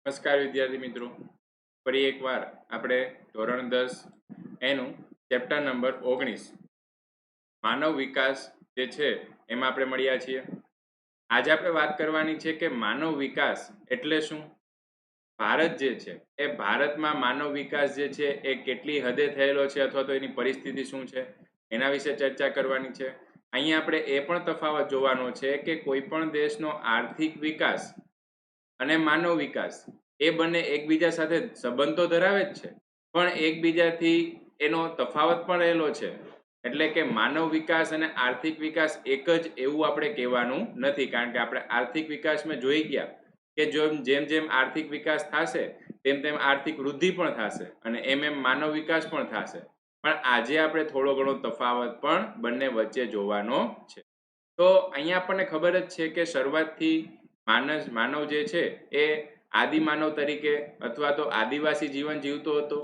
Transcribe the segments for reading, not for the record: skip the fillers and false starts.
નમસ્કાર વિદ્યાર્થી મિત્રો, ફરી એકવાર આપણે ધોરણ 10 એનું ચેપ્ટર નંબર 19 માનવ વિકાસ જે છે એમાં આપણે મળ્યા છીએ. આજે આપણે વાત કરવાની છે કે માનવ વિકાસ એટલે શું. ભારત જે છે એ ભારતમાં માનવ વિકાસ જે છે એ કેટલી હદે થયેલો છે અથવા તો એની પરિસ્થિતિ શું છે એના વિશે ચર્ચા કરવાની છે. અહીંયા આપણે એ પણ તફાવત જોવાનો છે કે કોઈ પણ દેશનો આર્થિક વિકાસ અને માનવ વિકાસ એ બંને એકબીજા સાથે સંબંધ તો ધરાવે જ છે, પણ એકબીજાથી એનો તફાવત પણ રહેલો છે. એટલે કે માનવ વિકાસ અને આર્થિક વિકાસ એક જ એવું આપણે કહેવાનું નથી, કારણ કે આપણે આર્થિક વિકાસમાં જોઈ ગયા કે જેમ જેમ આર્થિક વિકાસ થશે તેમ તેમ આર્થિક વૃદ્ધિ પણ થશે અને એમ માનવ વિકાસ પણ થશે. પણ આજે આપણે થોડો ઘણો તફાવત પણ બંને વચ્ચે જોવાનો છે. તો અહીંયા આપણને ખબર જ છે કે શરૂઆતથી માનવ જે છે એ આદિમાનવ તરીકે અથવા તો આદિવાસી જીવન જીવતો હતો.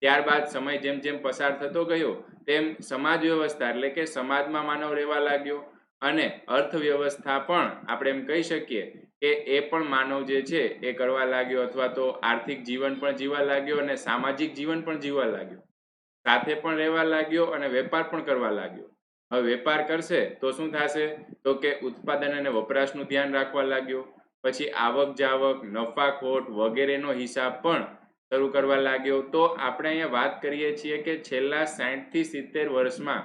ત્યારબાદ સમય જેમ જેમ પસાર થતો ગયો તેમ સમાજ વ્યવસ્થા એટલે કે સમાજમાં માનવ રહેવા લાગ્યો અને અર્થવ્યવસ્થા પણ આપણે એમ કહી શકીએ કે એ પણ માનવ જે છે એ કરવા લાગ્યો અથવા તો આર્થિક જીવન પણ જીવવા લાગ્યો અને સામાજિક જીવન પણ જીવવા લાગ્યો. સાથે પણ રહેવા લાગ્યો અને વેપાર પણ કરવા લાગ્યો. હવે વેપાર કરશે તો શું થશે, તો કે ઉત્પાદન અને વપરાશનું ધ્યાન રાખવા લાગ્યો. પછી આવક જાવક નફાખોટ વગેરેનો હિસાબ પણ શરૂ કરવા લાગ્યો. તો આપણે અહીંયા વાત કરીએ છીએ કે છેલ્લા 60 થી 70 વર્ષમાં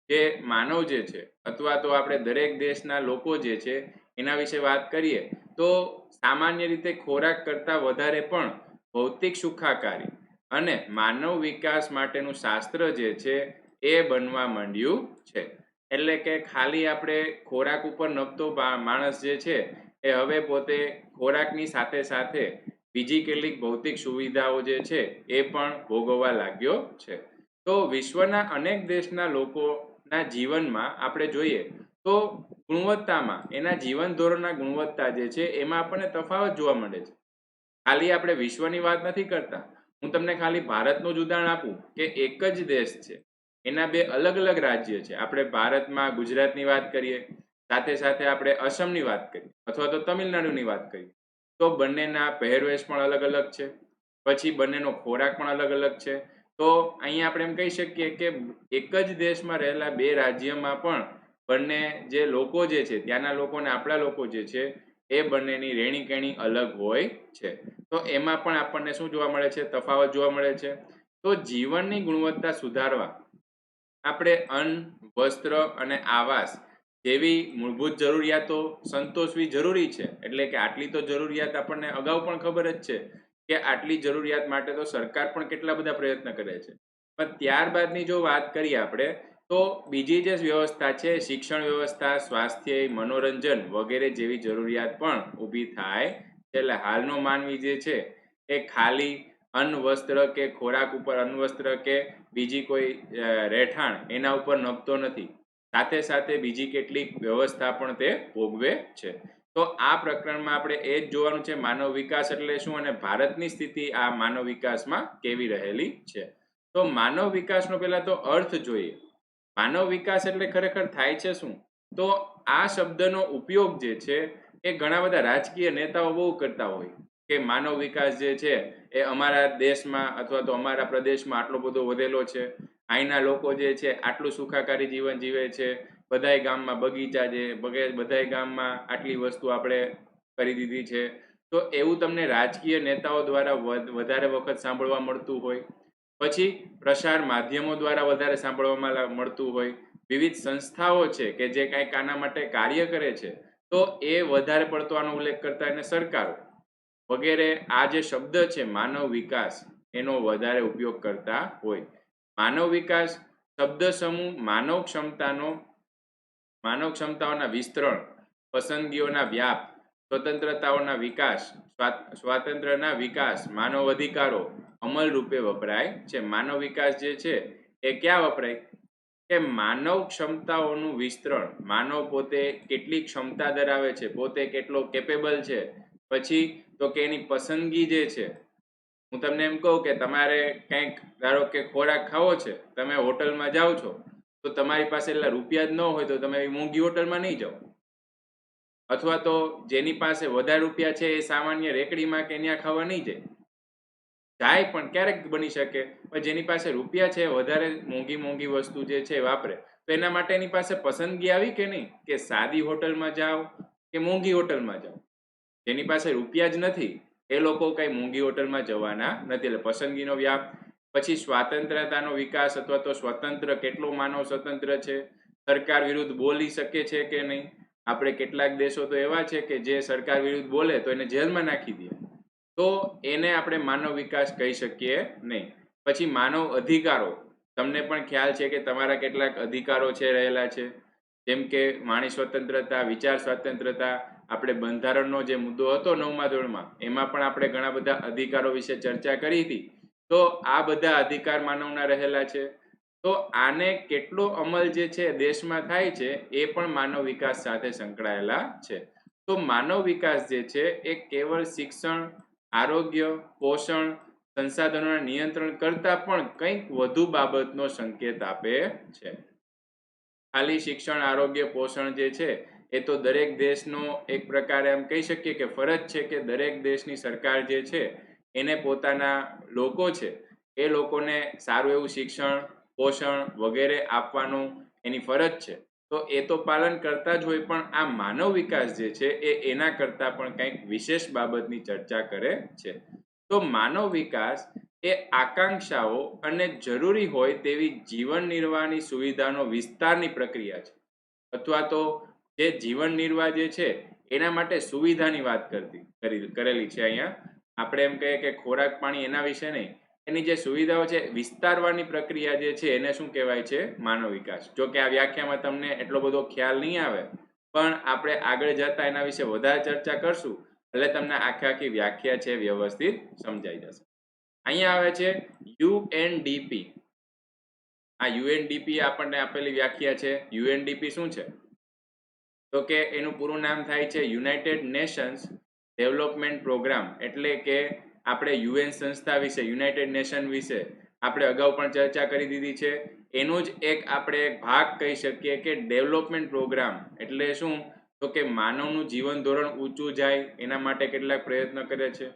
જે માનવ જે છે અથવા તો આપણે દરેક દેશના લોકો જે છે એના વિશે વાત કરીએ તો સામાન્ય રીતે ખોરાક કરતાં વધારે પણ ભૌતિક સુખાકારી અને માનવ વિકાસ માટેનું શાસ્ત્ર જે છે એ બનવા માંડ્યું છે. એટલે કે ખાલી આપણે ખોરાક ઉપર નભતો માણસ જે છે એ હવે પોતે ખોરાકની સાથે સાથે બીજી કેટલીક ભૌતિક સુવિધાઓ જે છે એ પણ ભોગવવા લાગ્યો છે. તો વિશ્વના અનેક દેશના લોકોના જીવનમાં આપણે જોઈએ તો ગુણવત્તામાં એના જીવન ધોરણના ગુણવત્તા જે છે એમાં આપણને તફાવત જોવા મળે છે. ખાલી આપણે વિશ્વની વાત નથી કરતા, હું તમને ખાલી ભારતનું જ ઉદાહરણ આપું કે એક જ દેશ છે એના બે અલગ અલગ રાજ્ય છે. આપણે ભારતમાં ગુજરાતની વાત કરીએ, સાથે સાથે આપણે અસમની વાત કરીએ અથવા તો તમિલનાડુની વાત કરીએ તો બંનેના પહેરવેશ પણ અલગ અલગ છે. પછી બંનેનો ખોરાક પણ અલગ અલગ છે. તો અહીંયા આપણે એમ કહી શકીએ કે એક જ દેશમાં રહેલા બે રાજ્યમાં પણ બંને જે લોકો જે છે ત્યાંના લોકો અને આપણા લોકો જે છે એ બંનેની રહેણી કહેણી અલગ હોય છે. તો એમાં પણ આપણને શું જોવા મળે છે, તફાવત જોવા મળે છે. તો જીવનની ગુણવત્તા સુધારવા આપણે અન્ન વસ્ત્ર અને આવાસ જેવી મૂળભૂત જરૂરિયાતો સંતોષવી જરૂરી છે. એટલે કે આટલી તો જરૂરિયાત આપણને અગાઉ પણ ખબર જ છે કે આટલી જરૂરિયાત માટે તો સરકાર પણ કેટલા બધા પ્રયત્ન કરે છે. પણ ત્યારબાદની જો વાત કરીએ આપણે તો બીજી જે વ્યવસ્થા છે શિક્ષણ વ્યવસ્થા, સ્વાસ્થ્ય, મનોરંજન વગેરે જેવી જરૂરિયાત પણ ઊભી થાય છે. એટલે હાલનો માનવી જે છે એ ખાલી અન્ન વસ્ત્ર કે ખોરાક ઉપર અન્ન વસ્ત્ર કે બીજી કોઈ રહેઠાણ એના ઉપર નભતો નથી, સાથે સાથે બીજી કેટલીક વ્યવસ્થા પણ તે ભોગવે છે. તો આ પ્રકરણમાં આપણે એ જ જોવાનું છે માનવ વિકાસ એટલે શું અને ભારતની સ્થિતિ આ માનવ વિકાસમાં કેવી રહેલી છે. તો માનવ વિકાસનો પહેલા તો અર્થ જોઈએ. માનવ વિકાસ એટલે ખરેખર થાય છે શું? તો આ શબ્દનો ઉપયોગ જે છે એ ઘણા બધા રાજકીય નેતાઓ બહુ કરતા હોય કે માનવ વિકાસ જે છે એ અમારા દેશમાં અથવા તો અમારા પ્રદેશમાં આટલો બધો વધેલો છે, અહીંના લોકો જે છે આટલું સુખાકારી જીવન જીવે છે, બધાય ગામમાં બગીચા છે, બધાય ગામમાં આટલી વસ્તુ આપણે કરી દીધી છે. તો એવું તમને રાજકીય નેતાઓ દ્વારા વધારે વખત સાંભળવા મળતું હોય. પછી પ્રસાર માધ્યમો દ્વારા વધારે સાંભળવામાં મળતું હોય. વિવિધ સંસ્થાઓ છે કે જે કંઈક આના માટે કાર્ય કરે છે તો એ વધારે પડતો આનો ઉલ્લેખ કરતા અને સરકારો વગેરે આ જે શબ્દ છે માનવ વિકાસ એનો વધારે ઉપયોગ કરતા હોય. માનવ વિકાસ શબ્દ સમૂહ માનવ ક્ષમતાઓના વિસ્તરણ, પસંદગીઓના વ્યાપ, સ્વતંત્રતાઓના વિકાસ, સ્વાતંત્ર્યના વિકાસ, માનવ અધિકારો અમલ રૂપે વપરાય છે. માનવ વિકાસ જે છે એ ક્યાં વપરાય કે માનવ ક્ષમતાઓનું વિસ્તરણ, માનવ પોતે કેટલી ક્ષમતા ધરાવે છે, પોતે કેટલો કેપેબલ છે. પછી તો કે એની પસંદગી જે છે, હું તમને એમ કહું કે તમારે કંઈક ધારો કે ખોરાક ખાવો છે, તમે હોટલમાં જાઓ છો તો તમારી પાસે એટલા રૂપિયા જ ન હોય તો તમે એવી મોંઘી હોટલમાં નહીં જાઓ. અથવા તો જેની પાસે વધારે રૂપિયા છે એ સામાન્ય રેકડીમાં કે ન્યા ખાવા નહીં જાય પણ ક્યારેક બની શકે, પણ જેની પાસે રૂપિયા છે વધારે મોંઘી મોંઘી વસ્તુ જે છે વાપરે, તો એના માટે એની પાસે પસંદગી આવી કે નહીં કે સાદી હોટલમાં જાઓ કે મોંઘી હોટલમાં જાઓ. જેની પાસે રૂપિયા જ નથી એ લોકો કઈ મોંઘી હોટલમાં જવાના નથી. એટલે પસંદગીનો વ્યાપ. પછી સ્વાતંત્રતાનો વિકાસ અથવા તો સ્વતંત્ર, કેટલો માનવ સ્વતંત્ર છે, સરકાર વિરુદ્ધ બોલી શકે છે કે નહીં. આપણે કેટલાક દેશો તો એવા છે કે જે સરકાર વિરુદ્ધ બોલે તો એને જેલમાં નાખી દે, તો એને આપણે માનવ વિકાસ કહી શકીએ નહીં. પછી માનવ અધિકારો, તમને પણ ખ્યાલ છે કે તમારા કેટલાક અધિકારો છે રહેલા છે, જેમ કે વાણી સ્વતંત્રતા, વિચાર સ્વતંત્રતા. આપણે બંધારણનો જે મુદ્દો હતો 9મા ધોરણમાં, એમાં પણ આપણે ઘણા બધા અધિકારો વિશે ચર્ચા કરી હતી. તો આ બધા અધિકાર માનવના રહેલા છે. તો આને કેટલો અમલ જે છે દેશમાં થાય છે એ પણ માનવ વિકાસ સાથે સંકળાયેલા છે. તો માનવ વિકાસ જે છે એ કેવળ શિક્ષણ, આરોગ્ય, પોષણ, સંસાધનોના નિયંત્રણ કરતા પણ કંઈક વધુ બાબતનો સંકેત આપે છે. ખાલી શિક્ષણ, આરોગ્ય, પોષણ જે છે એ તો દરેક દેશનો એક પ્રકારે એમ કહી શકીએ કે ફરજ છે કે દરેક દેશની સરકાર જે છે એને પોતાના લોકો છે એ લોકોને સારું એવું શિક્ષણ, પોષણ વગેરે આપવાનું એની ફરજ છે. તો એ તો પાલન કરતા જ હોય, પણ આ માનવ વિકાસ જે છે એ એના કરતાં પણ કંઈક વિશેષ બાબતની ચર્ચા કરે છે. તો માનવ વિકાસ એ આકાંક્ષાઓ અને જરૂરી હોય તેવી જીવન નિર્વાહની સુવિધાનો વિસ્તારની પ્રક્રિયા છે, અથવા તો જે જીવન નિર્વાહ જે છે એના માટે સુવિધાની વાત કરેલી છે. અહીંયા આપણે એમ કહીએ કે ખોરાક, પાણી એના વિશે નહીં, એની જે સુવિધાઓ છે વિસ્તારવાની પ્રક્રિયા જે છે એને શું કહેવાય છે? માનવ વિકાસ. જો કે આ વ્યાખ્યામાં તમને એટલો બધો ખ્યાલ નહીં આવે, પણ આપણે આગળ જતા એના વિશે વધારે ચર્ચા કરશું એટલે તમને આખી વ્યાખ્યા છે વ્યવસ્થિત સમજાઈ જશે. અહીંયા આવે છે યુએનડીપી. આ યુએનડીપી આપણને આપેલી વ્યાખ્યા છે. યુએનડીપી શું છે? તો કે એનું પૂરું નામ થાય છે યુનાઇટેડ નેશન્સ ડેવલપમેન્ટ પ્રોગ્રામ. એટલે કે આપણે યુએન સંસ્થા વિશે, યુનાઇટેડ નેશન વિશે આપણે અગાઉ પણ ચર્ચા કરી દીધી છે. એનું જ એક આપણે એક ભાગ કહી શકીએ કે ડેવલપમેન્ટ પ્રોગ્રામ. એટલે શું? તો કે માનવનું જીવન ધોરણ ઊંચું જાય એના માટે કેટલાક પ્રયત્ન કરે છે.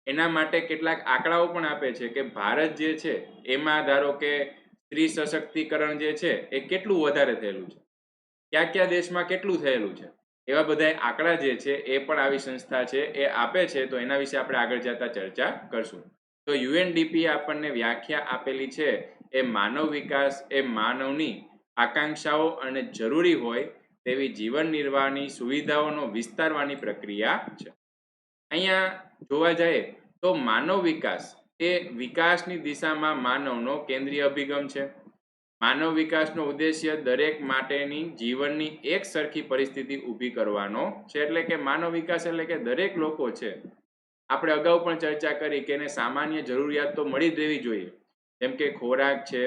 એના માટે કેટલાક આંકડાઓ પણ આપે છે કે ભારત જે છે એમાં ધારો કે સ્ત્રી સશક્તિકરણ જે છે એ કેટલું વધારે થયેલું છે, કયા કયા દેશમાં કેટલું થયેલું છે, એવા બધા આંકડા જે છે એ પણ આવી સંસ્થા છે એ આપે છે. તો એના વિશે આપણે આગળ જતા ચર્ચા કરશું. તો યુએનડીપી આપણને વ્યાખ્યા આપેલી છે એ માનવ વિકાસ એ માનવની આકાંક્ષાઓ અને જરૂરી હોય તેવી જીવન નિર્વાહની સુવિધાઓનો વિસ્તારવાની પ્રક્રિયા છે. અહીંયા જોવા જઈએ તો માનવ વિકાસ એ વિકાસની દિશામાં માનવનો કેન્દ્રીય અભિગમ છે. માનવ વિકાસનો ઉદ્દેશ્ય દરેક માટેની જીવનની એક સરખી પરિસ્થિતિ ઊભી કરવાનો છે. એટલે કે માનવ વિકાસ એટલે કે દરેક લોકો છે, આપણે અગાઉ પણ ચર્ચા કરી કે એને સામાન્ય જરૂરિયાત તો મળી જ રહેવી જોઈએ, જેમ કે ખોરાક છે,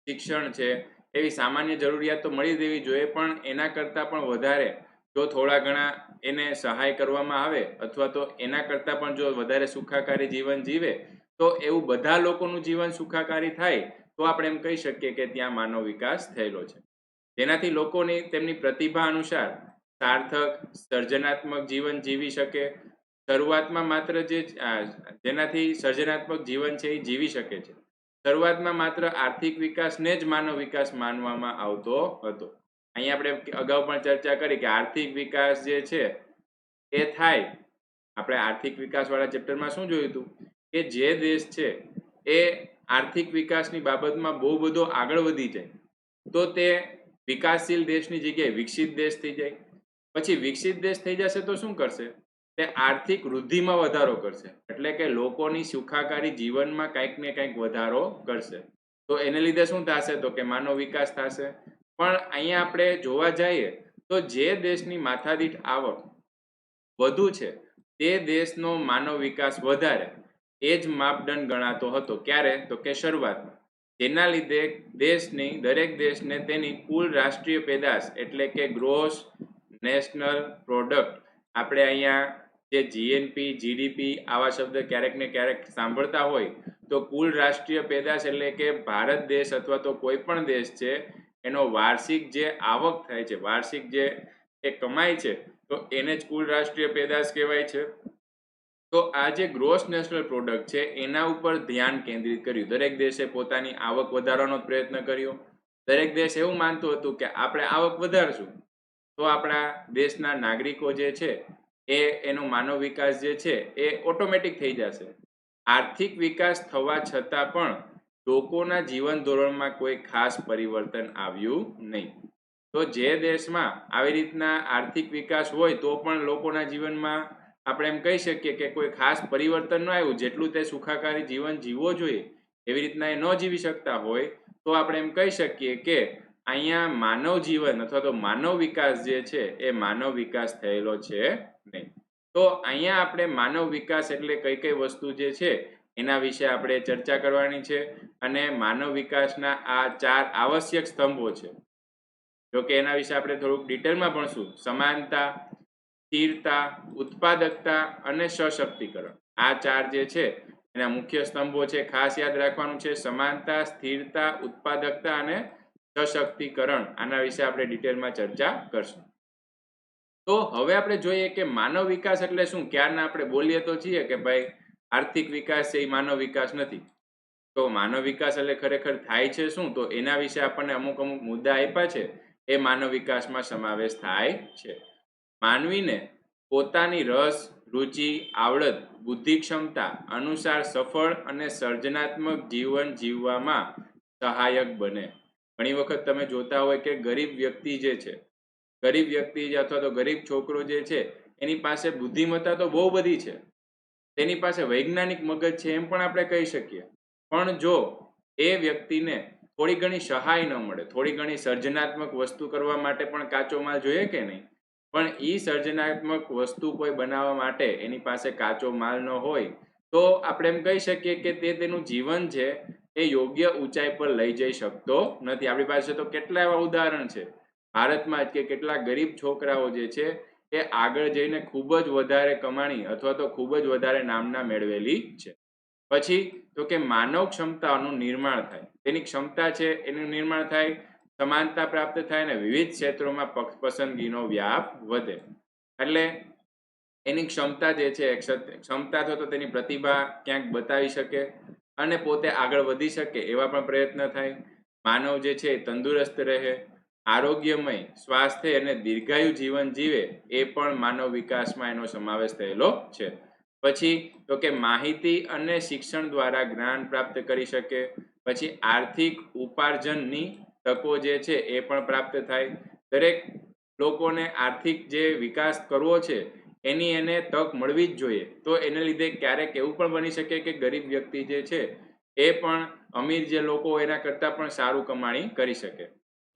શિક્ષણ છે, એવી સામાન્ય જરૂરિયાત તો મળી દેવી જોઈએ. પણ એના કરતાં પણ વધારે જો થોડા ઘણા એને સહાય કરવામાં આવે અથવા તો એના કરતાં પણ જો વધારે સુખાકારી જીવન જીવે તો એવું બધા લોકોનું જીવન સુખાકારી થાય તો આપણે એમ કહી શકીએ કે ત્યાં માનવ વિકાસ થયેલો છે. જેનાથી લોકોની તેમની પ્રતિભા અનુસાર સાર્થક, સર્જનાત્મક જીવન જીવી શકે. શરૂઆતમાં માત્ર જેનાથી સર્જનાત્મક જીવન છે એ જીવી શકે છે. શરૂઆતમાં માત્ર આર્થિક વિકાસને જ માનવ વિકાસ માનવામાં આવતો હતો. અહીંયા આપણે અગાઉ પણ ચર્ચા કરી કે આર્થિક વિકાસ જે છે એ થાય. આપણે આર્થિક વિકાસ વાળા ચેપ્ટરમાં શું જોયું હતું કે જે દેશ છે એ આર્થિક વિકાસની બાબતમાં બહુ બધો આગળ વધી જાય તો તે વિકાસશીલ દેશની જગ્યાએ વિકસિત દેશ થઈ જાય. પછી વિકસિત દેશ થઈ જશે તો શું કરશે? તે આર્થિક વૃદ્ધિમાં વધારો કરશે. એટલે કે લોકોની સુખાકારી જીવનમાં કંઈક ને કંઈક વધારો કરશે. તો એને લીધે શું થશે? તો કે માનવ વિકાસ થશે. પણ અહીંયા આપણે જોવા જઈએ તો જે દેશની માથાદીઠ આવક વધુ છે તે દેશનો માનવ વિકાસ વધારે, એ જ માપદંડ ગણાતો હતો. ક્યારે? તો કે શરૂઆતમાં. જેના લીધે દરેક દેશને તેની કુલ રાષ્ટ્રીય પેદાશ એટલે કે ગ્રોસ નેશનલ પ્રોડક્ટ, આપણે અહીંયા જે જીએનપી, જીડીપી આવા શબ્દ ક્યારેક ને ક્યારેક સાંભળતા હોય તો કુલ રાષ્ટ્રીય પેદાશ એટલે કે ભારત દેશ અથવા તો કોઈ પણ દેશ છે એનો વાર્ષિક જે આવક થાય છે, વાર્ષિક જે એ કમાય છે તો એને જ કુલ રાષ્ટ્રીય પેદાશ કહેવાય છે. તો આ જે ગ્રોસ નેશનલ પ્રોડક્ટ છે એના ઉપર ધ્યાન કેન્દ્રિત કર્યું. દરેક દેશે પોતાની આવક વધારવાનો પ્રયત્ન કર્યો. દરેક દેશ એવું માનતું હતું કે આપણે આવક વધારશું તો આપણા દેશના નાગરિકો જે છે એનો માનવ વિકાસ જે છે એ ઓટોમેટિક થઈ જશે. આર્થિક વિકાસ થવા છતાં પણ લોકોના જીવન ધોરણમાં કોઈ ખાસ પરિવર્તન આવ્યું નહીં. તો જે દેશમાં આવી રીતના આર્થિક વિકાસ હોય તો પણ લોકોના જીવનમાં આપણે એમ કહી શકીએ કે કોઈ ખાસ પરિવર્તન ન આવ્યું, જેટલું તે સુખાકારી જીવન જીવવો જોઈએ એવી રીતના એ ન જીવી શકતા હોય તો આપણે એમ કહી શકીએ કે અહીંયા માનવ જીવન અથવા તો માનવ વિકાસ જે છે એ માનવ વિકાસ થયેલો છે નહીં. તો અહીંયા આપણે માનવ વિકાસ એટલે કઈ કઈ વસ્તુ જે છે એના વિશે આપણે ચર્ચા કરવાની છે. અને માનવ વિકાસના આ 4 આવશ્યક સ્તંભો છે. જો કે એના વિશે આપણે થોડુંક ડિટેલમાં ભણશું. સમાનતા, સ્થિરતા, ઉત્પાદકતા અને સશક્તિકરણ. આ 4 જે છે એના મુખ્ય સ્તંભો છે. ખાસ યાદ રાખવાનું છે સમાનતા, સ્થિરતા, ઉત્પાદકતા અને સશક્તિકરણ. આના વિશે આપણે ડિટેલમાં ચર્ચા કરશું. તો હવે આપણે જોઈએ કે માનવ વિકાસ એટલે શું. ક્યારના આપણે બોલીએ તો છીએ કે ભાઈ આર્થિક વિકાસ છે એ માનવ વિકાસ નથી. તો માનવ વિકાસ એટલે ખરેખર થાય છે શું, તો એના વિશે આપણને અમુક મુદ્દા આપ્યા છે. એ માનવ વિકાસમાં સમાવેશ થાય છે. માનવીને પોતાની રસ, રુચિ, આવડત, બુદ્ધિ ક્ષમતા અનુસાર સફળ અને સર્જનાત્મક જીવન જીવવામાં સહાયક બને. ઘણી વખત તમે જોતા હોય કે ગરીબ વ્યક્તિ જે છે, ગરીબ વ્યક્તિ અથવા તો ગરીબ છોકરો જે છે એની પાસે બુદ્ધિમત્તા તો બહુ બધી છે, તેની પાસે વૈજ્ઞાનિક મગજ છે એમ પણ આપણે કહી શકીએ. પણ જો એ વ્યક્તિને થોડી ઘણી સહાય ન મળે, થોડી ઘણી સર્જનાત્મક વસ્તુ કરવા માટે પણ કાચો માલ જોઈએ કે નહીં, પણ એ સર્જનાત્મક વસ્તુ કોઈ બનાવવા માટે એની પાસે કાચો માલ ન હોય તો આપણે એમ કહી શકીએ કે તે તેનું જીવન છે એ યોગ્ય ઊંચાઈ પર લઈ જઈ શકતો નથી. આપણી પાસે તો કેટલા એવા ઉદાહરણ છે ભારતમાં જ કે કેટલા ગરીબ છોકરાઓ જે છે એ આગળ જઈને ખૂબ જ વધારે કમાણી અથવા તો ખૂબ જ વધારે નામના મેળવેલી છે. પછી તો કે માનવ ક્ષમતાનું નિર્માણ થાય, તેની ક્ષમતા છે એનું નિર્માણ થાય, સમાનતા પ્રાપ્ત થાય અને વિવિધ ક્ષેત્રોમાં પસંદગીનો વ્યાપ વધે. એટલે એની ક્ષમતા જે છે, ક્ષમતા તો તેની પ્રતિભા ક્યાંક બતાવી શકે અને પોતે આગળ વધી શકે એવા પણ પ્રયત્ન થાય. માનવ જે છે એ તંદુરસ્ત રહે, આરોગ્યમય, સ્વાસ્થ્ય અને દીર્ઘાયુ જીવન જીવે એ પણ માનવ વિકાસમાં એનો સમાવેશ થયેલો છે. પછી તો કે માહિતી અને શિક્ષણ દ્વારા જ્ઞાન પ્રાપ્ત કરી શકે. પછી આર્થિક ઉપાર્જનની તકો જે છે એ પણ પ્રાપ્ત થાય. દરેક લોકોને આર્થિક જે વિકાસ કરવો છે એની એને તક મળવી જ જોઈએ. તો એને લીધે ક્યારેક એવું પણ બની શકે કે ગરીબ વ્યક્તિ જે છે એ પણ અમીર જે લોકો એના કરતાં પણ સારું કમાણી કરી શકે.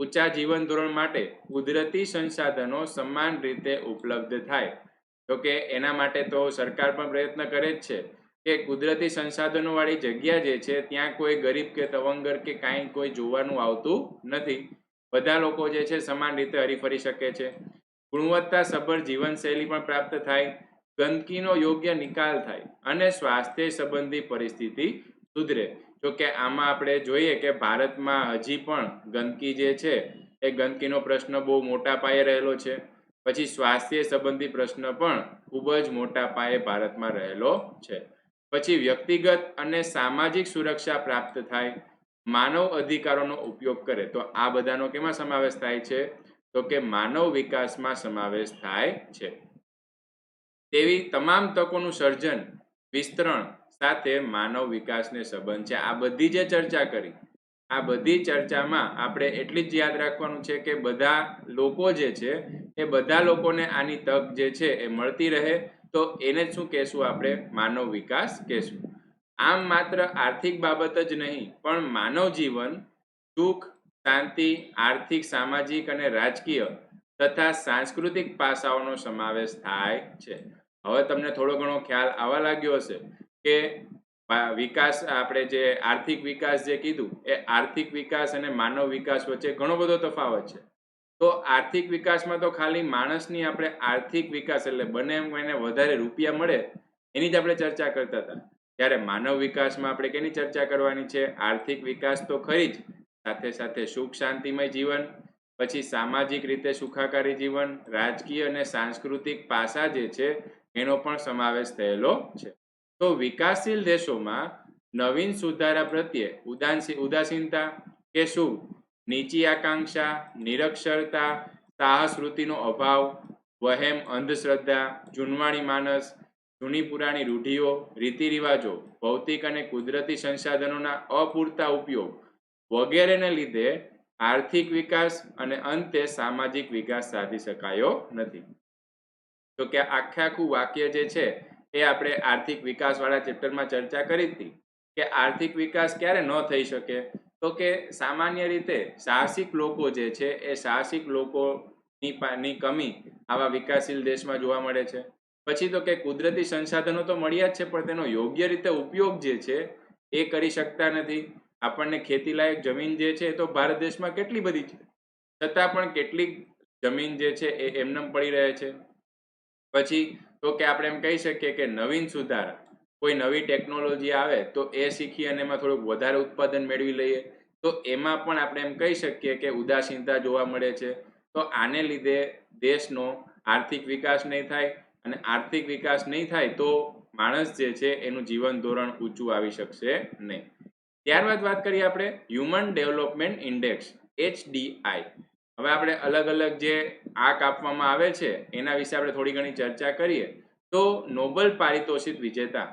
ઊંચા જીવન ધોરણ માટે કુદરતી સંસાધનો સમાન રીતે ઉપલબ્ધ થાય. તો કે એના માટે તો સરકાર પણ પ્રયત્ન કરે જ છે કે કુદરતી સંસાધનો વાળી જગ્યા જે છે ત્યાં કોઈ ગરીબ કે તવંગર કે કાંઈ કોઈ જોવાનું આવતું નથી. બધા લોકો જે છે સમાન રીતે હરીફરી શકે છે. ગુણવત્તાસભર જીવનશૈલી પણ પ્રાપ્ત થાય, ગંદકીનો યોગ્ય નિકાલ થાય અને સ્વાસ્થ્ય સંબંધી પરિસ્થિતિ સુધરે. જો કે આમાં આપણે જોઈએ કે ભારતમાં હજી પણ ગંદકી જે છે એ ગંદકીનો પ્રશ્ન બહુ મોટા પાયે રહેલો છે. પછી સ્વાસ્થ્ય સંબંધી પ્રશ્ન પણ ખૂબ જ મોટા પાયે ભારતમાં રહેલો છે. પછી વ્યક્તિગત અને સામાજિક સુરક્ષા પ્રાપ્ત થાય, માનવ અધિકારોનો ઉપયોગ કરે. તો આ બધાનો કેમાં સમાવેશ થાય છે, તો કે માનવ વિકાસમાં સમાવેશ થાય છે. તેવી તમામ તકોનું સર્જન, વિસ્તરણ સાથે માનવ વિકાસને સંબંધ છે. આ બધી જે ચર્ચા કરી, આ બધી ચર્ચામાં આપણે એટલી જ યાદ રાખવાનું છે કે બધા લોકો જે છે એ બધા લોકોને આની તક જે છે એ મળતી રહે. તો એને જ શું કહેશું, આપણે માનવ વિકાસ કહેશું. આમ માત્ર આર્થિક બાબત જ નહીં પણ માનવ જીવન સુખ, શાંતિ, આર્થિક, સામાજિક અને રાજકીય તથા સાંસ્કૃતિક પાસાઓનો સમાવેશ થાય છે. હવે તમને થોડો ઘણો ખ્યાલ આવવા લાગ્યો હશે કે વિકાસ, આપણે જે આર્થિક વિકાસ જે કીધું એ આર્થિક વિકાસ અને માનવ વિકાસ વચ્ચે ઘણો બધો તફાવત છે. તો આર્થિક વિકાસમાં તો ખાલી માણસની આપણે આર્થિક વિકાસ એટલે બને એમ એને વધારે રૂપિયા મળે એની જ આપણે ચર્ચા કરતા હતા. ત્યારે માનવ વિકાસમાં આપણે કેની ચર્ચા કરવાની છે, આર્થિક વિકાસ તો ખરી જ, સાથે સાથે સુખ શાંતિમય જીવન, પછી સામાજિક રીતે સુખાકારી જીવન, રાજકીય અને સાંસ્કૃતિક પાસા જે છે એનો પણ સમાવેશ થયેલો છે. તો વિકાસશીલ દેશોમાં નવીન સુધારા પ્રત્યે ઉદાસીનતા કે શું, નીચી આકાંક્ષા, નિરક્ષરતા, સાહસવૃત્તિનો અભાવ, વહેમ, અંધશ્રદ્ધા, જૂનવાણી માનસ, જૂની પુરાણી રૂઢિઓ, રીતિ રિવાજો, ભૌતિક અને કુદરતી સંસાધનોના અપૂરતા ઉપયોગ વગેરેને લીધે આર્થિક વિકાસ અને અંતે સામાજિક વિકાસ સાધી શકાયો નથી. તો કે આખું વાક્ય જે છે એ આપણે આર્થિક વિકાસવાળા ચેપ્ટરમાં ચર્ચા કરી હતી કે આર્થિક વિકાસ ક્યારે ન થઈ શકે, તો કે સામાન્ય રીતે સાહસિક લોકો જે છે એ સાહસિક લોકોની કમી આવા વિકાસશીલ દેશમાં જોવા મળે છે. પછી તો કે કુદરતી સંસાધનો તો મળ્યા જ છે પણ તેનો યોગ્ય રીતે ઉપયોગ જે છે એ કરી શકતા નથી. આપણને ખેતીલાયક જમીન જે છે તો ભારત દેશમાં કેટલી બધી છે, છતાં પણ કેટલીક જમીન જે છે એ એમનેમ પડી રહે છે. પછી તો કે આપણે એમ કહી શકીએ કે નવીન સુધારા, કોઈ નવી ટેકનોલોજી આવે તો એ શીખી અને એમાં થોડુંક વધારે ઉત્પાદન મેળવી લઈએ, તો એમાં પણ આપણે એમ કહી શકીએ કે ઉદાસીનતા જોવા મળે છે. તો આને લીધે દેશનો આર્થિક વિકાસ નહીં થાય, અને આર્થિક વિકાસ નહીં થાય તો માણસ જે છે એનું જીવન ધોરણ ઊંચું આવી શકશે નહીં. ત્યારબાદ વાત કરીએ આપણે હ્યુમન ડેવલપમેન્ટ ઇન્ડેક્સ HDI. હવે આપણે અલગ અલગ જે આંક આપવામાં આવે છે એના વિશે આપણે થોડી ઘણી ચર્ચા કરીએ. તો નોબેલ પારિતોષિક વિજેતા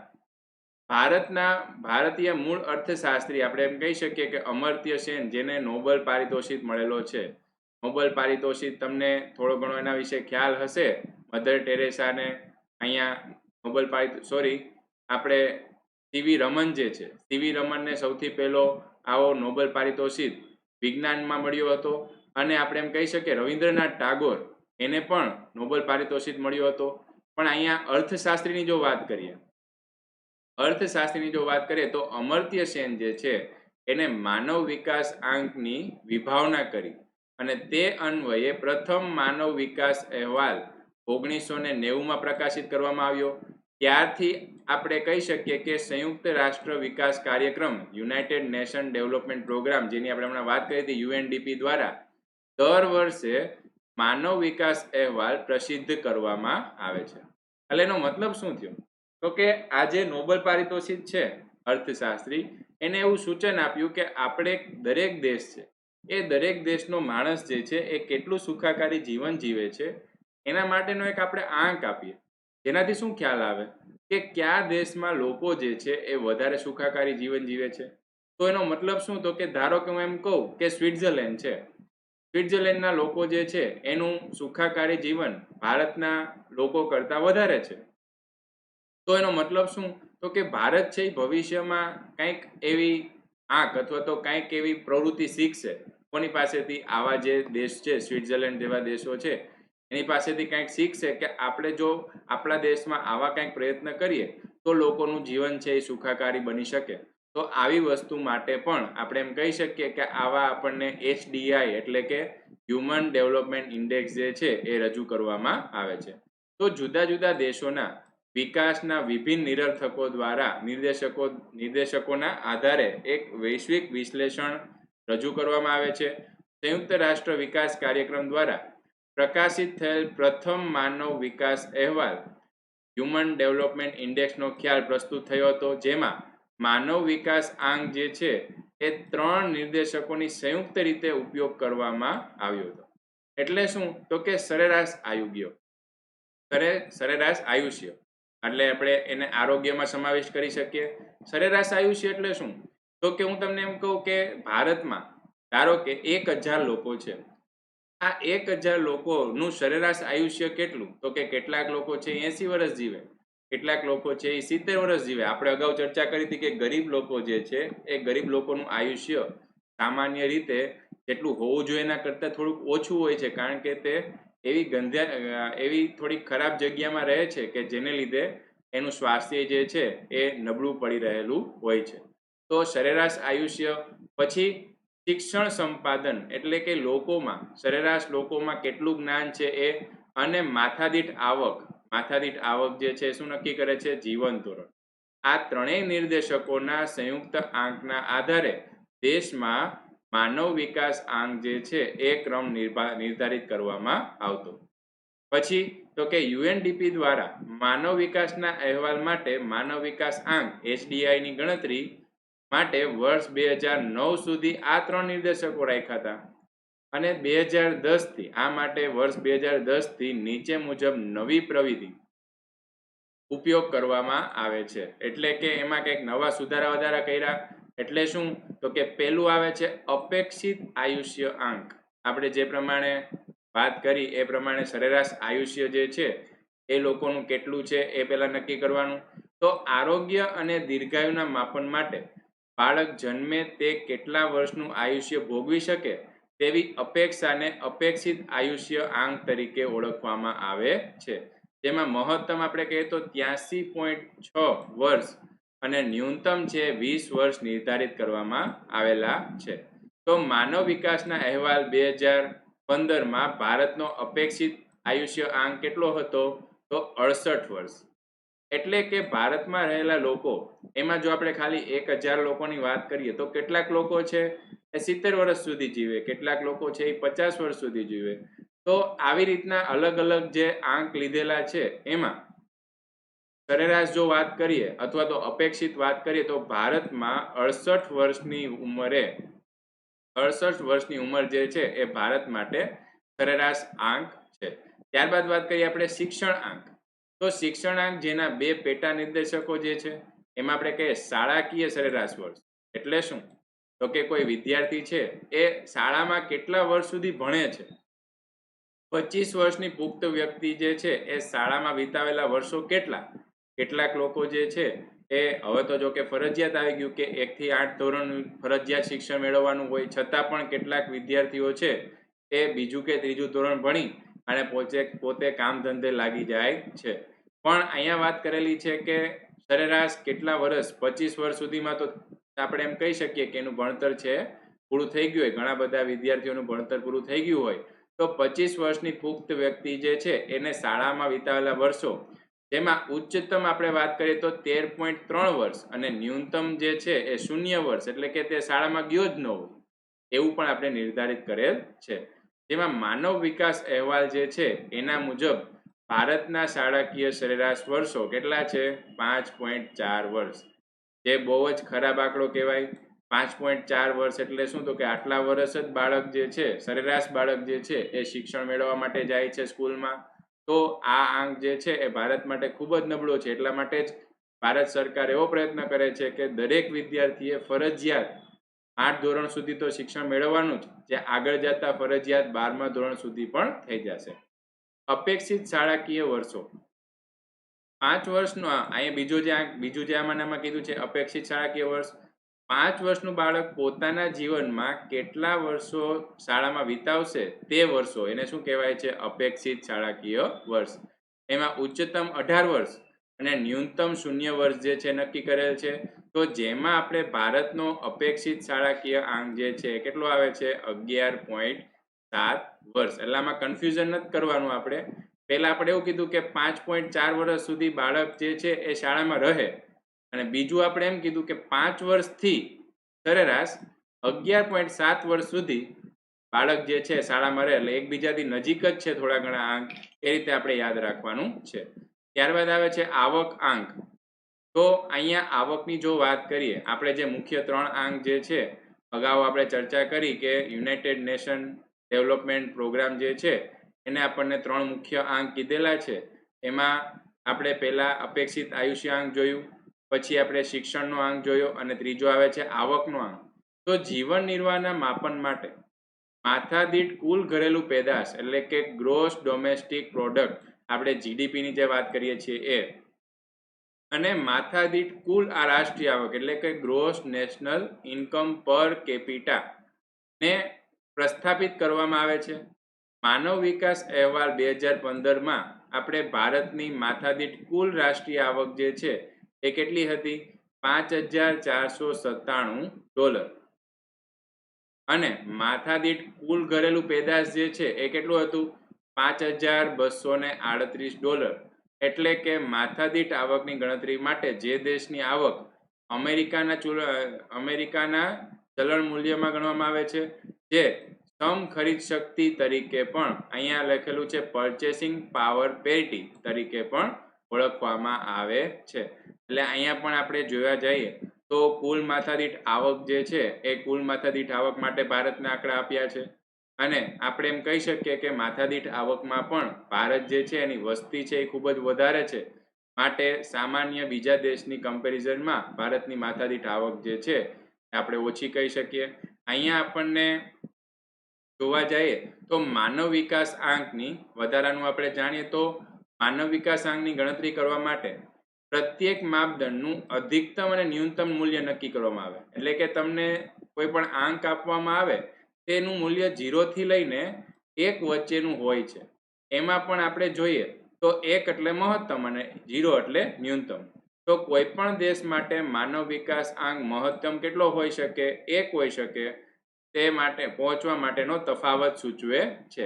ભારતીય મૂળ અર્થશાસ્ત્રી આપણે એમ કહી શકીએ કે અમર્ત્ય સેન, જેને નોબેલ પારિતોષિક મળેલો છે. નોબેલ પારિતોષિક તમને થોડો ઘણો એના વિશે ખ્યાલ હશે. મધર ટેરેસાને અહીંયા નોબેલ આપણે સીવી રમન જે છે, સીવી રમનને સૌથી પહેલો આવો નોબેલ પારિતોષિક વિજ્ઞાનમાં મળ્યો હતો. અને આપણે એમ કહી શકીએ રવિન્દ્રનાથ ટાગોર, એને પણ નોબેલ પારિતોષિક મળ્યો હતો. પણ અહીંયા અર્થશાસ્ત્રીની જો વાત કરીએ તો અમર્ત્ય સેન જે છે એને માનવ વિકાસ આંકની વિભાવના કરી, અને તે અન્વયે પ્રથમ માનવ વિકાસ અહેવાલ 1990માં પ્રકાશિત કરવામાં આવ્યો. ત્યારથી આપણે કહી શકીએ કે સંયુક્ત રાષ્ટ્ર વિકાસ કાર્યક્રમ યુનાઇટેડ નેશન ડેવલપમેન્ટ પ્રોગ્રામ, જેની આપણે હમણાં વાત કરી હતી, UNDP દ્વારા દર વર્ષે માનવ વિકાસ અહેવાલ પ્રસિદ્ધ કરવામાં આવે છે. એટલે એનો મતલબ શું થયો, તો કે આ જે નોબેલ પારિતોષિક છે અર્થશાસ્ત્રી, એને એવું સૂચન આપ્યું કે આપણે દરેક દેશ છે એ દરેક દેશનો માણસ જે છે એ કેટલું સુખાકારી જીવન જીવે છે એના માટેનો એક આપણે આંક આપીએ, જેનાથી શું ખ્યાલ આવે કે કયા દેશમાં લોકો જે છે એ વધારે સુખાકારી જીવન જીવે છે. તો એનો મતલબ શું, તો કે ધારો કે હું એમ કહું કે સ્વિટ્ઝરલેન્ડ છે, સ્વિટ્ઝરલેન્ડના લોકો જે છે એનું સુખાકારી જીવન ભારતના લોકો કરતાં વધારે છે. તો એનો મતલબ શું, તો કે ભારત છે એ ભવિષ્યમાં કંઈક એવી આંક અથવા તો કંઈક એવી પ્રવૃત્તિ શીખશે કોની પાસેથી, આવા જે દેશ છે સ્વિટ્ઝરલેન્ડ જેવા દેશો છે એની પાસેથી કંઈક શીખશે કે આપણે જો આપણા દેશમાં આવા કંઈક પ્રયત્ન કરીએ તો લોકોનું જીવન છે એ સુખાકારી બની શકે. તો આવી વસ્તુ માટે પણ આપણે એમ કહી શકીએ કે આવા આપણને HDI એટલે કે હ્યુમન ડેવલપમેન્ટ ઇન્ડેક્સ જે છે એ રજૂ કરવામાં આવે છે. તો જુદા જુદા દેશોના વિકાસના વિભિન્ન નિર્દેશકોના આધારે એક વૈશ્વિક વિશ્લેષણ રજૂ કરવામાં આવે છે. સંયુક્ત રાષ્ટ્ર વિકાસ કાર્યક્રમ દ્વારા પ્રકાશિત થયેલ પ્રથમ માનવ વિકાસ અહેવાલ હ્યુમન ડેવલપમેન્ટ ઇન્ડેક્સનો ખ્યાલ પ્રસ્તુત થયો હતો, જેમાં માનવ વિકાસ આંક જે છે એ 3 નિર્દેશકોની સંયુક્ત રીતે ઉપયોગ કરવામાં આવ્યો હતો. એટલે શું, તો કે સરેરાશ આયુષ્ય એટલે આપણે એને આરોગ્યમાં સમાવેશ કરી શકીએ. સરેરાશ આયુષ્ય એટલે શું, તો કે હું તમને એમ કહું કે ભારતમાં ધારો કે 1000 લોકો છે, આ 1000 લોકોનું સરેરાશ આયુષ્ય કેટલું, તો કે કેટલાક લોકો છે 80 વર્ષ જીવે, કેટલાક લોકો છે એ 70 વર્ષ જીવે. આપણે અગાઉ ચર્ચા કરી હતી કે ગરીબ લોકો જે છે એ ગરીબ લોકોનું આયુષ્ય સામાન્ય રીતે જેટલું હોવું જોઈએ એના કરતાં થોડુંક ઓછું હોય છે, કારણ કે તે એવી થોડી ખરાબ જગ્યામાં રહે છે કે જેને લીધે એનું સ્વાસ્થ્ય જે છે એ નબળું પડી રહેલું હોય છે. તો સરેરાશ આયુષ્ય. પછી શિક્ષણ સંપાદન એટલે કે સરેરાશ લોકોમાં કેટલું જ્ઞાન છે એ, અને માથાદીઠ આવક જે છે શું નક્કી કરે છે, જીવન ધોરણ. આ ત્રણેય નિર્દેશકોના સંયુક્ત આંકના આધારે દેશમાં માનવ વિકાસ આંક જે છે એ ક્રમ નિર્ધારિત કરવામાં આવતો. પછી તો કે યુએનડીપી દ્વારા માનવ વિકાસના અહેવાલ માટે માનવ વિકાસ આંક HDI ની ગણતરી માટે વર્ષ 2009 સુધી આ 3 નિર્દેશકો રાખ્યા હતા અને 2010 થી આ માટે વર્ષ 2010 થી નીચે મુજબ નવી પ્રવિધિ ઉપયોગ કરવામાં આવે છે. એટલે કે એમાં કંઈક નવા સુધારા વધારા કર્યા. એટલે શું? તો કે પહેલું આવે છે અપેક્ષિત આયુષ્ય આંક. આપણે જે પ્રમાણે વાત કરી એ પ્રમાણે સરેરાશ આયુષ્ય જે છે એ લોકોનું કેટલું છે એ પહેલા નક્કી કરવાનું. તો આરોગ્ય અને દીર્ઘાયુના માપન માટે બાળક જન્મે તે કેટલા વર્ષનું આયુષ્ય ભોગવી શકે તેવી અપેક્ષાને અપેક્ષિત આયુષ્ય આંક તરીકે ઓળખવામાં આવે છે. જેમાં મહત્તમ આપણે કહીએ તો 83.6 વર્ષ અને ન્યૂનતમ છે 20 વર્ષ નિર્ધારિત કરવામાં આવેલા છે. તો માનવ વિકાસના અહેવાલ 2015માં ભારતનો અપેક્ષિત આયુષ્ય આંક કેટલો હતો? તો 68 વર્ષ. એટલે કે ભારતમાં રહેલા લોકો, એમાં જો આપણે ખાલી 1000 લોકોની વાત કરીએ તો કેટલાક લોકો છે એ 70 વર્ષ સુધી જીવે, કેટલાક લોકો છે એ 50 વર્ષ સુધી જીવે. તો આવી રીતના અલગ અલગ જે આંક લીધેલા છે એમાં સરેરાશ જો વાત કરીએ અથવા તો અપેક્ષિત વાત કરીએ તો ભારતમાં 68 વર્ષની ઉંમરે 68 વર્ષની ઉંમર જે છે એ ભારત માટે સરેરાશ આંક છે. ત્યારબાદ વાત કરીએ આપણે શિક્ષણ આંક. તો શિક્ષણ આંક જેના બે પેટા નિર્દેશકો જે છે એમાં આપણે કહીએ શાળાકીય સરેરાશ વર્ષ. એટલે શું? તો કે કોઈ વિદ્યાર્થી છે એ શાળામાં કેટલા વર્ષ સુધી ભણે છે. 25 વર્ષની પુખ્ત વ્યક્તિ જે છે એ શાળામાં વિતાવેલા વર્ષો કેટલા? કેટલાક લોકો જે છે એ હવે તો જો કે ફરજિયાત આવી ગયું કે 1 થી 8 ધોરણ ફરજિયાત શિક્ષણ મેળવવાનું હોય, છતાં પણ કેટલાક વિદ્યાર્થીઓ છે એ બીજું કે ત્રીજું ધોરણ ભણી અને પોતે કામ ધંધે લાગી જાય છે. પણ અહીંયા વાત કરેલી છે કે સરેરાશ કેટલા વર્ષ? 25 વર્ષ સુધીમાં તો આપણે એમ કહી શકીએ કે એનું ભણતર છે પૂરું થઈ ગયું હોય. ઘણા બધા વિદ્યાર્થીઓનું ભણતર પૂરું થઈ ગયું હોય તો 25 વર્ષની પુખ્ત વ્યક્તિ જે છે એને શાળામાં વિતાવેલા વર્ષો, જેમાં ઉચ્ચતમ આપણે વાત કરીએ તો 13.3 વર્ષ અને ન્યૂનતમ જે છે એ 0 વર્ષ, એટલે કે તે શાળામાં ગયો જ ન હોય એવું પણ આપણે નિર્ધારિત કરેલ છે. જેમાં માનવ વિકાસ અહેવાલ જે છે એના મુજબ ભારતના શાળાકીય સરેરાશ વર્ષો કેટલા છે? 5.4 વર્ષ, જે બહુ જ ખરાબ આંકડો કહેવાય. 5.4 વર્ષ એટલે શું? તો કે આટલા વર્ષ જ બાળક જે છે, સરેરાશ બાળક જે છે એ શિક્ષણ મેળવવા માટે જાય છે સ્કૂલમાં. તો આ આંક જે છે એ ભારત માટે ખૂબ જ નબળો છે. એટલા માટે જ ભારત સરકાર એવો પ્રયત્ન કરે છે કે દરેક વિદ્યાર્થીએ ફરજિયાત 8 ધોરણ સુધી તો શિક્ષણ મેળવવાનું જ, જે આગળ જતા ફરજિયાત 12મા ધોરણ સુધી પણ થઈ જશે. અપેક્ષિત શાળાકીય વર્ષો 5 વર્ષનો અહીંયા બીજું જે આમાં કીધું છે અપેક્ષિત શાળાકીય વર્ષ. 5 વર્ષનું બાળક પોતાના જીવનમાં કેટલા વર્ષો શાળામાં વિતાવશે તે વર્ષો, એને શું કહેવાય છે? અપેક્ષિત શાળાકીય વર્ષ. એમાં ઉચ્ચતમ 18 વર્ષ અને ન્યૂનતમ 0 વર્ષ જે છે નક્કી કરેલ છે. તો જેમાં આપણે ભારતનો અપેક્ષિત શાળાકીય આંક જે છે કેટલો આવે છે? 11.7 વર્ષ. એટલે આમાં કન્ફ્યુઝન નથી કરવાનું આપણે. પહેલા આપણે એવું કીધું કે 5.4 વર્ષ સુધી બાળક જે છે એ શાળામાં રહે અને બીજું આપણે એમ કીધું કે 5 વર્ષથી સરેરાશ 11.7 વર્ષ સુધી બાળક જે છે શાળામાં રહે. એટલે એકબીજાથી નજીક જ છે થોડા ઘણા આંક, એ રીતે આપણે યાદ રાખવાનું છે. ત્યારબાદ આવે છે આવક આંક. તો અહીંયા આવકની જો વાત કરીએ, આપણે જે મુખ્ય 3 આંક જે છે અગાઉ આપણે ચર્ચા કરી કે યુનાઇટેડ નેશન ડેવલપમેન્ટ પ્રોગ્રામ જે છે એને આપણને 3 મુખ્ય આંક કીધેલા છે. એમાં આપણે પહેલા અપેક્ષિત આયુષ્ય આંક જોયું, પછી આપણે શિક્ષણનો આંક જોયો અને ત્રીજો આવે છે આવકનો આંક. તો જીવન નિર્વાહના માપન માટે માથાદીઠ કુલ ઘરેલું પેદાશ એટલે કે ગ્રોસ ડોમેસ્ટિક પ્રોડક્ટ, આપણે જીડીપીની જે વાત કરીએ છીએ એ, અને માથાદીઠ કુલ આ રાષ્ટ્રીય આવક એટલે કે ગ્રોસ નેશનલ ઇન્કમ પર કેપિટા ને પ્રસ્થાપિત કરવામાં આવે છે. માનવ વિકાસ અહેવાલ 2015માં આપણે ભારતની માથાદીઠ કુલ રાષ્ટ્રીય આવક જે છે એ કેટલી હતી? $5,497 અને માથાદીઠ કુલ ઘરેલું પેદાશ જે છે એ કેટલું હતું? $5,238. એટલે કે માથાદીઠ આવકની ગણતરી માટે જે દેશની આવક અમેરિકાના ચલણ મૂલ્યમાં ગણવામાં આવે છે, જે સમ ખરીદ શક્તિ તરીકે પણ અહીંયા લખેલું છે પર્ચેસિંગ પાવર પેરિટી તરીકે પણ ઓળખવામાં આવે છે. એટલે અહીંયા પણ આપણે જોવા જઈએ તો કુલ માથાદીઠ આવક જે છે એ કુલ માથાદીઠ આવક માટે ભારતના આંકડા આપ્યા છે, અને આપણે એમ કહી શકીએ કે માથાદીઠ આવકમાં પણ ભારત જે છે એની વસ્તી છે એ ખૂબ જ વધારે છે, માટે સામાન્ય બીજા દેશની કમ્પેરિઝનમાં ભારતની માથાદીઠ આવક જે છે આપણે ઓછી કહી શકીએ. અહીંયા આપણને જોવા જઈએ તો માનવ વિકાસ આંકની વધારાનું આપણે જાણીએ તો માનવ વિકાસ આંકની ગણતરી કરવા માટે પ્રત્યેક માપદંડનું અધિકતમ અને ન્યૂનતમ મૂલ્ય નક્કી કરવામાં આવે. એટલે કે તમને કોઈ પણ આંક આપવામાં આવે તેનું મૂલ્ય 0 થી લઈને 1 વચ્ચેનું હોય છે. એમાં પણ આપણે જોઈએ તો 1 એટલે મહત્તમ અને 0 એટલે ન્યૂનતમ. તો કોઈ પણ દેશ માટે માનવ વિકાસ આંક મહત્તમ કેટલો હોઈ શકે? 1 હોઈ શકે. તે માટે પહોંચવા માટેનો તફાવત સૂચવે છે.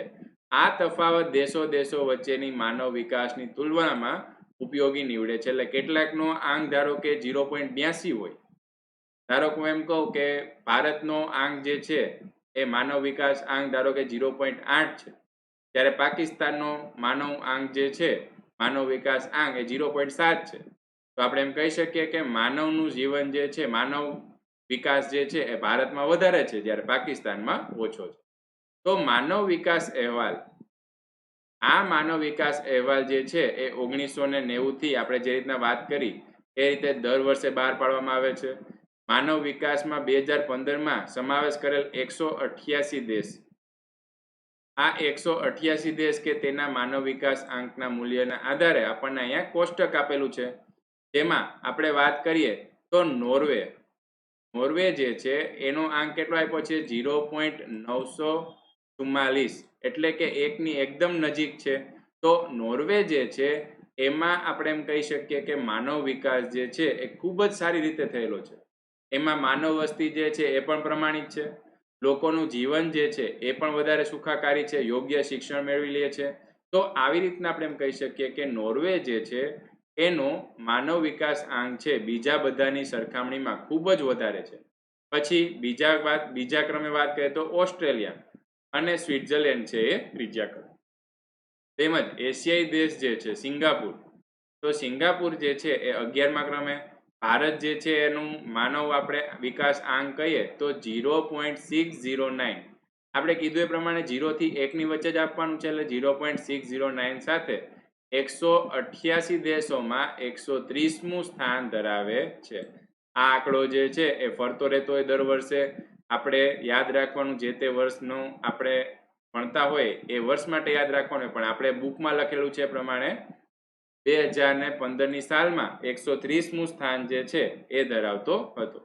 આ તફાવત દેશો વચ્ચેની માનવ વિકાસની તુલનામાં ઉપયોગી નીવડે છે. એટલે કેટલાકનો આંક ધારો કે 0.82 હોય, ધારો કે હું એમ કહું કે ભારતનો આંક જે છે એ માનવ વિકાસ આંક ધારો કે 0.8 છે, ત્યારે પાકિસ્તાનનો માનવ આંક જે છે માનવ વિકાસ આંક એ 0.7 છે. તો આપણે એમ કહી શકીએ કે માનવનું જીવન જે છે, માનવ વિકાસ જે છે એ ભારતમાં વધારે છે જ્યારે પાકિસ્તાનમાં ઓછો છે. તો માનવ વિકાસ અહેવાલ, આ માનવ વિકાસ અહેવાલ જે છે એ 1990 થી આપણે જે રીતના વાત કરી એ રીતે દર વર્ષે બહાર પાડવામાં આવે છે. માનવ વિકાસમાં 2015માં સમાવેશ કરેલ 188 દેશ, આ 188 દેશ કે તેના માનવ વિકાસ આંકના મૂલ્યના આધારે આપણને અહીંયા કોષ્ટક આપેલું છે. જેમાં આપણે વાત કરીએ તો નોર્વે જે છે એનો આંક કેટલો આપ્યો છે? 0.944, એટલે કે 1 ની એકદમ નજીક છે. તો નોર્વે જે છે એમાં આપણે એમ કહી શકીએ કે માનવ વિકાસ જે છે એ ખૂબ જ સારી રીતે થયેલો છે. એમાં માનવ વસ્તી જે છે એ પણ પ્રમાણિત છે, લોકોનું જીવન જે છે એ પણ વધારે સુખાકારી છે, યોગ્ય શિક્ષણ મેળવી લે છે. તો આવી રીતના આપણે એમ કહી શકીએ કે નોર્વે જે છે એનો માનવ વિકાસ આંક છે બીજા બધાની સરખામણીમાં ખૂબ જ વધારે છે. પછી બીજા ક્રમે વાત કરીએ તો ઓસ્ટ્રેલિયા અને સ્વિટ્ઝરલેન્ડ છે એ ત્રીજા ક્રમે. તેમજ એશિયાઈ દેશ જે છે સિંગાપુર, તો સિંગાપુર જે છે એ 11મા ક્રમે. ભારત જે છે એનું માનવ આપણે વિકાસ આંક કહીએ તો 0.609, આપણે કીધું એ પ્રમાણે 0 થી 1 ની વચ્ચે જ આપવાનું છે, એટલે 0.609 સાથે 188 દેશોમાં 130મું સ્થાન ધરાવે છે. આ આંકડો જે છે એ ફરતો રહેતો હોય દર વર્ષે. આપણે યાદ રાખવાનું, જે તે વર્ષનું આપણે ભણતા હોય એ વર્ષ માટે યાદ રાખવાનું, પણ આપણે બુકમાં લખેલું છે એ પ્રમાણે 2015ની સાલમાં 130મું સ્થાન જે છે એ ધરાવતો હતો.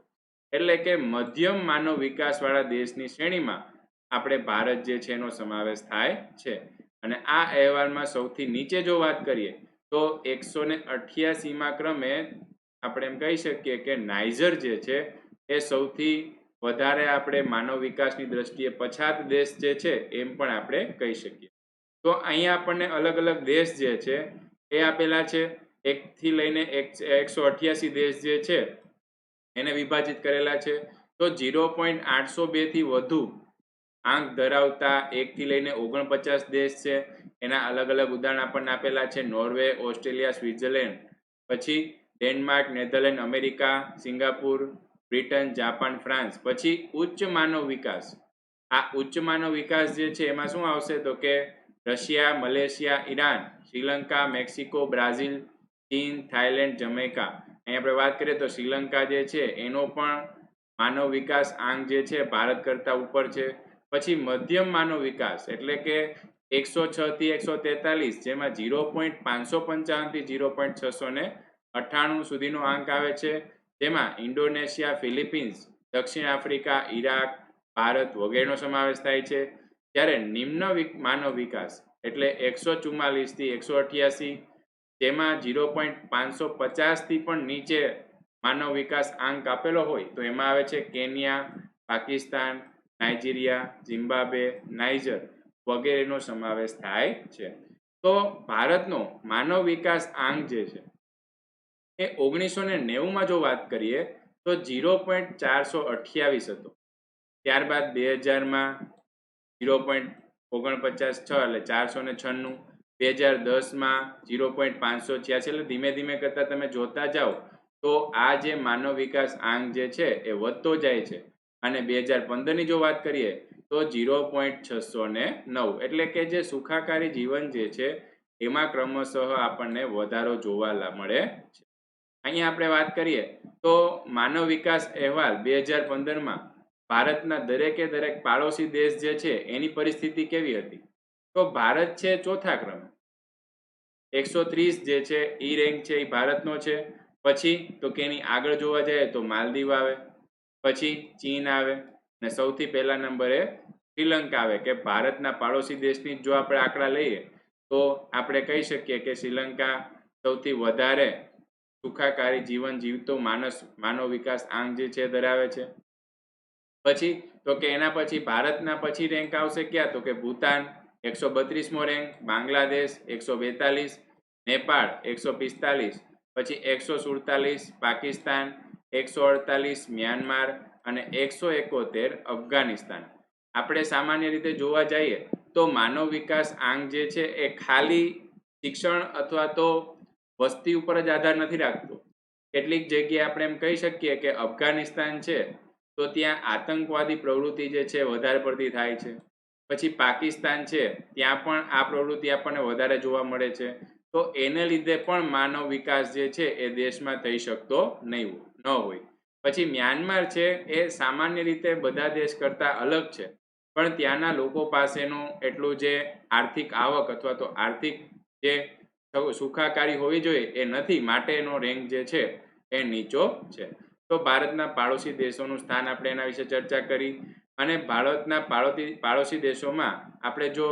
એટલે કે મધ્યમ માનવ વિકાસવાળા દેશની શ્રેણીમાં આપણે ભારત જે છે એનો સમાવેશ થાય છે. અને આ અહેવાલમાં સૌથી નીચે જો વાત કરીએ તો 188મા ક્રમે આપણે એમ કહી શકીએ કે નાઇજર જે છે એ સૌથી વધારે આપણે માનવ વિકાસની દ્રષ્ટિએ પછાત દેશ જે છે એમ પણ આપણે કહી શકીએ. તો અહીંયા આપણને અલગ અલગ દેશ જે છે એ આપેલા છે. 1 થી લઈને 188 દેશ જે છે એને વિભાજિત કરેલા છે. તો 0.802 થી વધુ આંક ધરાવતા 1 થી લઈને 49 દેશ છે. એના અલગ અલગ ઉદાહરણ આપણને આપેલા છે: નોર્વે, ઓસ્ટ્રેલિયા, સ્વિટ્ઝરલેન્ડ, પછી Denmark, Netherland, America, Singapore, Britain, Japan, France. પછી ઉચ્ચ માનવ વિકાસ, આ ઉચ્ચ માનવ વિકાસ જે છે એમાં શું આવશે તો કે Russia, Malaysia, Iran, Sri Lanka, Mexico, Brazil, ચીન, થાઈલેન્ડ, જમૈકા. અહીં આપણે વાત કરીએ તો શ્રીલંકા જે છે એનો પણ માનવ વિકાસ આંક જે છે ભારત કરતાં ઉપર છે. પછી મધ્યમ માનવ વિકાસ એટલે કે 106 થી 143, જેમાં 0.555 થી 0.698 સુધીનો આંક આવે છે. જેમાં ઇન્ડોનેશિયા, ફિલિપિન્સ, દક્ષિણ આફ્રિકા, ઈરાક, ભારત વગેરેનો સમાવેશ થાય છે. જ્યારે નિમ્ન માનવ વિકાસ એટલે 144 થી 188, જેમાં 0.550 થી પણ નીચે માનવ વિકાસ આંક આપેલો હોય તો એમાં આવે છે Kenya, Pakistan, Nigeria, Zimbabwe, Niger વગેરેનો સમાવેશ થાય છે. તો ભારતનો માનવ વિકાસ આંક જે છે એ 1990માં જો વાત કરીએ તો 0.428 હતો. ત્યારબાદ 2000માં 0.49 એટલે 496, 2010માં 0.586, એટલે ધીમે ધીમે કરતા તમે જોતા જાઓ તો આ જે માનવ વિકાસ આંક જે છે એ વધતો જાય છે અને 2015ની જો વાત કરીએ તો 0.609, એટલે કે જે સુખાકારી જીવન જે છે એમાં ક્રમશઃ આપણને વધારો જોવા મળે છે. અહીંયા આપણે વાત કરીએ તો માનવ વિકાસ અહેવાલ 2015માં ભારતના દરેકે દરેક પાડોશી દેશ જે છે એની પરિસ્થિતિ કેવી હતી? તો ભારત છે ચોથા ક્રમે, 130 જે છે એ રેન્ક છે એ ભારતનો છે. પછી તો કે એની આગળ જોવા જઈએ તો માલદીવ આવે, પછી ચીન આવે અને સૌથી પહેલા નંબરે શ્રીલંકા આવે. કે ભારતના પાડોશી દેશની જો આપણે આંકડા લઈએ તો આપણે કહી શકીએ કે શ્રીલંકા સૌથી વધારે સુખાકારી જીવન જીવતો માનવ વિકાસ આંક જે છે ધરાવે છે. પછી તો કે એના પછી ભારતના પછી રેન્ક આવશે ક્યાં? તો કે ભૂતાન 132મો રેન્ક, બાંગ્લાદેશ 142, નેપાળ 145, પછી 147 પાકિસ્તાન, 148 મ્યાનમાર અને 171 અફઘાનિસ્તાન. આપણે સામાન્ય રીતે જોવા જઈએ તો માનવ વિકાસ આંક જે છે એ ખાલી શિક્ષણ અથવા તો વસ્તી ઉપર જ આધાર નથી રાખતો. કેટલીક જગ્યાએ આપણે એમ કહી શકીએ કે અફઘાનિસ્તાન છે તો ત્યાં આતંકવાદી પ્રવૃત્તિ જે છે વધારે પડતી થાય છે. પછી પાકિસ્તાન છે ત્યાં પણ આ પ્રવૃત્તિ આપણને વધારે જોવા મળે છે. તો એને લીધે પણ માનવ વિકાસ જે છે એ દેશમાં થઈ શકતો ન હોય. પછી મ્યાનમાર છે એ સામાન્ય રીતે બધા દેશ કરતાં અલગ છે, પણ ત્યાંના લોકો પાસેનું એટલું જે આર્થિક આવક અથવા તો આર્થિક જે સુખાકારી હોવી જોઈએ એ નથી, માટે એનો રેન્ક જે છે એ નીચો છે. તો ભારતના પાડોશી દેશોનું સ્થાન આપણે એના વિશે ચર્ચા કરી. અને ભારતના પાડોશી દેશોમાં આપણે જો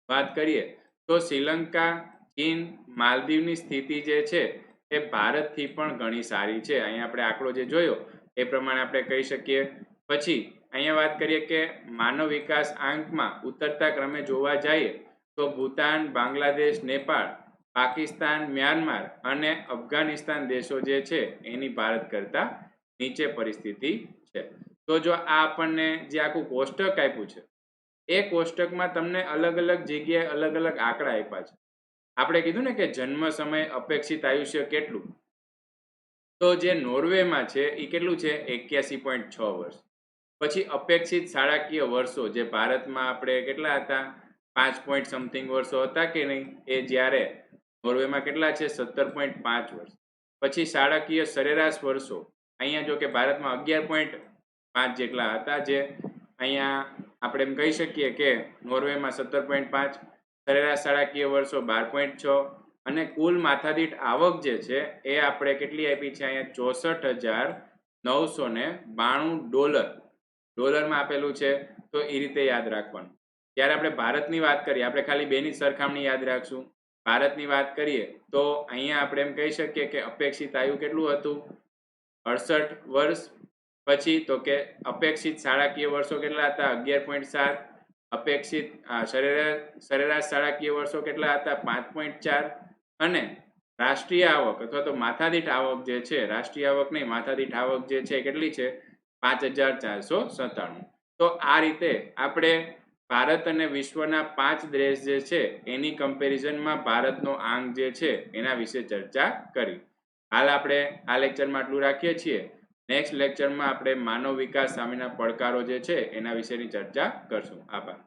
વાત કરીએ તો શ્રીલંકા, ચીન, માલદીવની સ્થિતિ જે છે એ ભારતથી પણ ઘણી સારી છે. અહીંયા આપણે આંકડો જે જોયો એ પ્રમાણે આપણે કહી શકીએ. પછી અહીંયા વાત કરીએ કે માનવ વિકાસ આંકમાં ઉતરતા ક્રમે જોવા જઈએ તો ભૂતાન, બાંગ્લાદેશ, નેપાળ, પાકિસ્તાન, મ્યાનમાર અને અફઘાનિસ્તાન દેશો જે છે એની ભારત કરતાં નીચે પરિસ્થિતિ છે. તો જો આ આપણને જે આખું કોષ્ટક આપ્યું છે એ કોષ્ટકમાં તમને અલગ અલગ જગ્યાએ અલગ અલગ આંકડા આપ્યા છે. આપણે કીધું ને કે જન્મ સમય અપેક્ષિત આયુષ્ય કેટલું, તો જે નોર્વેમાં છે એ કેટલું છે? 81.6 વર્ષ. પછી અપેક્ષિત શાળાકીય વર્ષો જે ભારતમાં આપણે કેટલા હતા? 5 સમથિંગ વર્ષો હતા કે નહીં? એ જ્યારે નોર્વેમાં કેટલા છે? 17.5 વર્ષ. પછી શાળાકીય સરેરાશ વર્ષો અહીંયા જો કે ભારતમાં 11.5 જેટલા હતા, જે અહીંયા આપણે એમ કહી શકીએ કે નોર્વેમાં 17.5, સરેરાશ શાળાકીય વર્ષો 12.6 અને કુલ માથાદીઠ આવક જે છે એ આપણે કેટલી આપી છે અહીંયા? 64,992 ડોલરમાં આપેલું છે. તો એ રીતે યાદ રાખવાનું. જ્યારે આપણે ભારતની વાત કરીએ, આપણે ખાલી બેની સરખામણી યાદ રાખશું. ભારતની વાત કરીએ તો અહીંયા આપણે એમ કહી શકીએ કે અપેક્ષિત આયુ કેટલું હતું? 68 વર્ષ. પછી તો કે અપેક્ષિત શાળાકીય વર્ષો કેટલા હતા? 11.7. અપેક્ષિત સરેરાશ શાળાકીય વર્ષો કેટલા હતા? 5.4. અને રાષ્ટ્રીય આવક અથવા તો માથાદીઠ આવક જે છે, રાષ્ટ્રીય આવક નહીં, માથાદીઠ આવક જે છે કેટલી છે? 5,497. તો આ રીતે આપણે ભારત અને વિશ્વના 5 દેશ જે છે એની કમ્પેરિઝનમાં ભારતનો આંક જે છે એના વિશે ચર્ચા કરી. હાલ આપણે આ લેક્ચરમાં આટલું રાખીએ છીએ. નેક્સ્ટ લેક્ચરમાં આપણે માનવ વિકાસ સામેના પડકારો જે છે એના વિશેની ચર્ચા કરશું. આભાર.